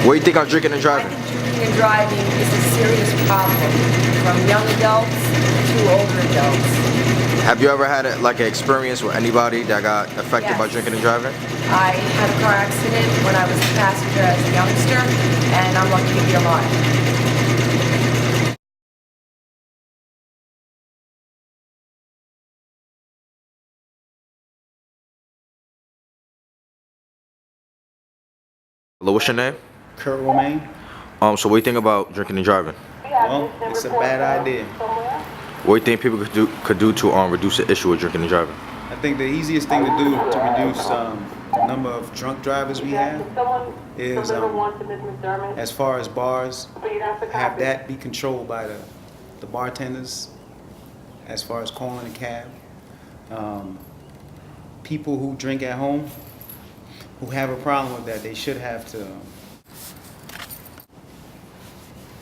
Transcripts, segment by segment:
What do you think on drinking and I driving? think drinking and driving is a serious problem, from young adults to older adults. Have you ever had like an experience with anybody that got affected by Yes. drinking and driving? I had a car accident when I was a passenger as a youngster, and I'm lucky to be alive. Hello, what's your name? Kurt Romaine. So what do you think about drinking and driving? Well, it's a bad idea. What do you think people could do to reduce the issue of drinking and driving? I think the easiest thing to do to reduce the number of drunk drivers we have is, as far as bars, have that be controlled by the bartenders. As far as calling a cab, people who drink at home, who have a problem with that, they should have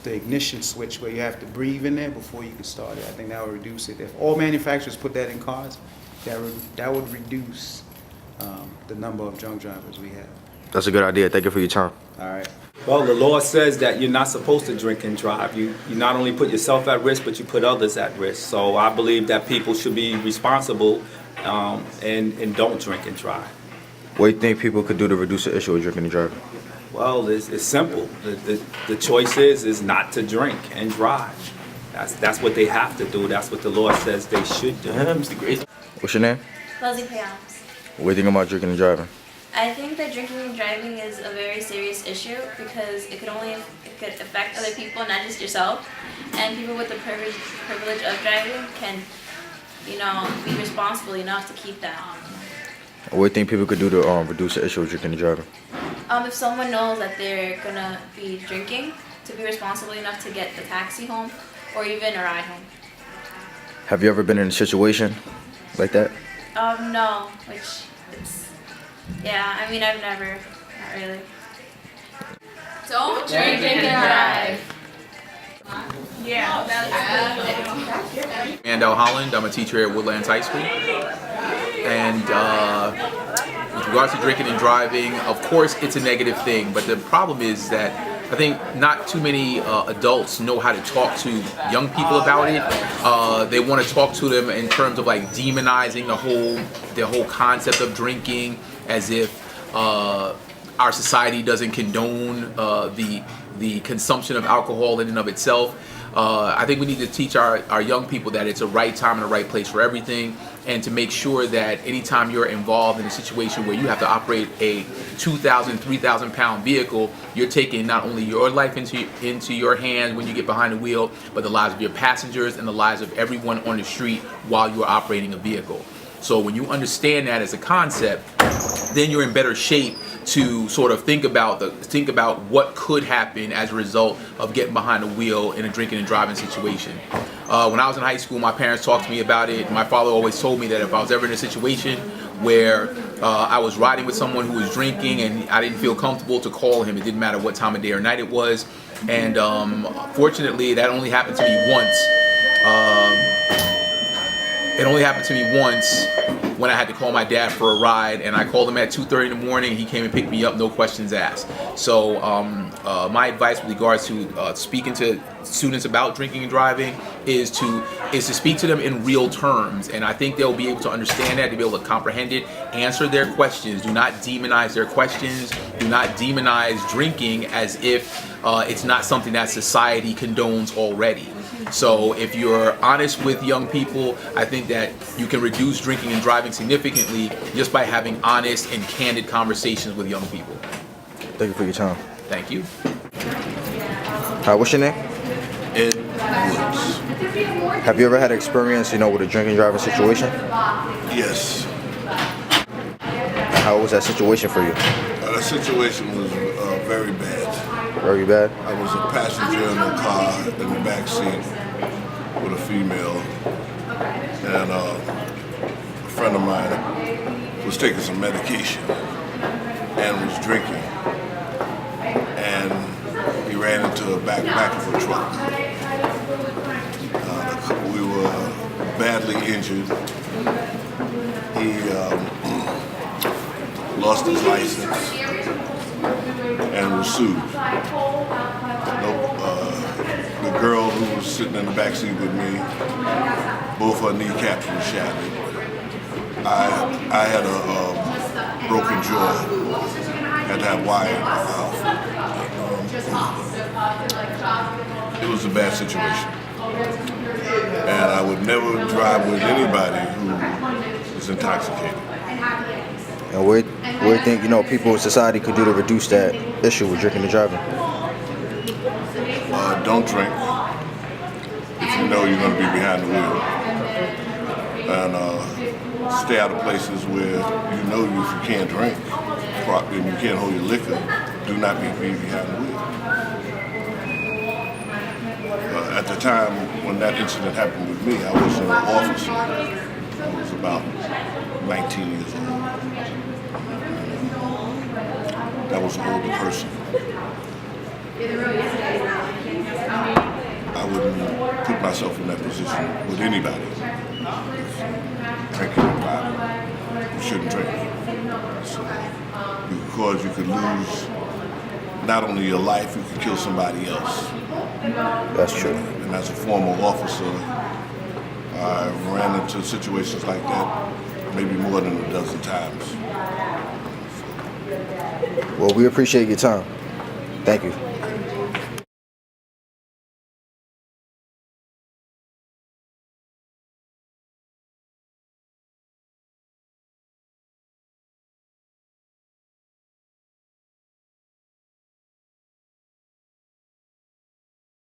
the ignition switch where you have to breathe in there before you can start it. I think that would reduce it. If all manufacturers put that in cars, that would reduce the number of drunk drivers we have. That's a good idea. Thank you for your time. All right. Well, the law says that you're not supposed to drink and drive. You not only put yourself at risk, but you put others at risk. So I believe that people should be responsible and don't drink and drive. What do you think people could do to reduce the issue of drinking and driving? Well, it's simple. The choice is not to drink and drive. That's what they have to do. That's what the law says they should do. What's your name? Leslie Payams. What do you think about drinking and driving? I think that drinking and driving is a very serious issue because it could affect other people, not just yourself. And people with the privilege of driving can, be responsible enough to keep that. What do you think people could do to reduce the issue of drinking and driving? If someone knows that they're gonna be drinking, to be responsible enough to get the taxi home or even a ride home. Have you ever been in a situation like that? No, I've never, not really. Don't drink and drive. Mandel Holland, I'm a teacher at Woodlands High School. And with regards to drinking and driving, of course it's a negative thing, but the problem is that I think not too many adults know how to talk to young people about it. They want to talk to them in terms of like demonizing the whole concept of drinking, as if our society doesn't condone the consumption of alcohol in and of itself. I think we need to teach our young people that it's a right time and a right place for everything, and to make sure that anytime you're involved in a situation where you have to operate a 2,000, 3,000 pound vehicle, you're taking not only your life into your hands when you get behind the wheel, but the lives of your passengers and the lives of everyone on the street while you're operating a vehicle. So when you understand that as a concept, then you're in better shape to sort of think about what could happen as a result of getting behind the wheel in a drinking and driving situation. When I was in high school, my parents talked to me about it. My father always told me that if I was ever in a situation where I was riding with someone who was drinking and I didn't feel comfortable, to call him. It didn't matter what time of day or night it was. And fortunately, that only happened to me once. It only happened to me once when I had to call my dad for a ride, and I called him at 2:30 in the morning. He came and picked me up, no questions asked. So my advice with regards to speaking to students about drinking and driving is to speak to them in real terms, and I think they'll be able to understand that, to be able to comprehend it, answer their questions. Do not demonize their questions. Do not demonize drinking as if it's not something that society condones already. So if you're honest with young people, I think that you can reduce drinking and driving significantly just by having honest and candid conversations with young people. Thank you for your time. Thank you. Hi, what's your name? Ed Woods. Have you ever had experience, with a drinking and driving situation? Yes. How was that situation for you? The situation was very bad. Very bad? I was a passenger in a car in the back seat with a female, and a friend of mine was taking some medication and was drinking, and he ran into the back of a truck. We were badly injured. He lost his license. and was sued. The girl who was sitting in the back seat with me, both her kneecaps were shattered. I had a broken jaw, had to have wire in my mouth. It was a bad situation. And I would never drive with anybody who is intoxicated. And what do you think, people in society could do to reduce that issue with drinking and driving? Don't drink if you know you're going to be behind the wheel. And stay out of places where you know if you can't drink and you can't hold your liquor, do not be behind the wheel. At the time when that incident happened with me, I was an officer. I was about 19 years old. That was an older person. I wouldn't put myself in that position with anybody. Drinking and driving, you shouldn't drink. So, because you could lose not only your life, you could kill somebody else. That's true. And as a former officer, I ran into situations like that maybe more than a dozen times. Well, we appreciate your time. Thank you.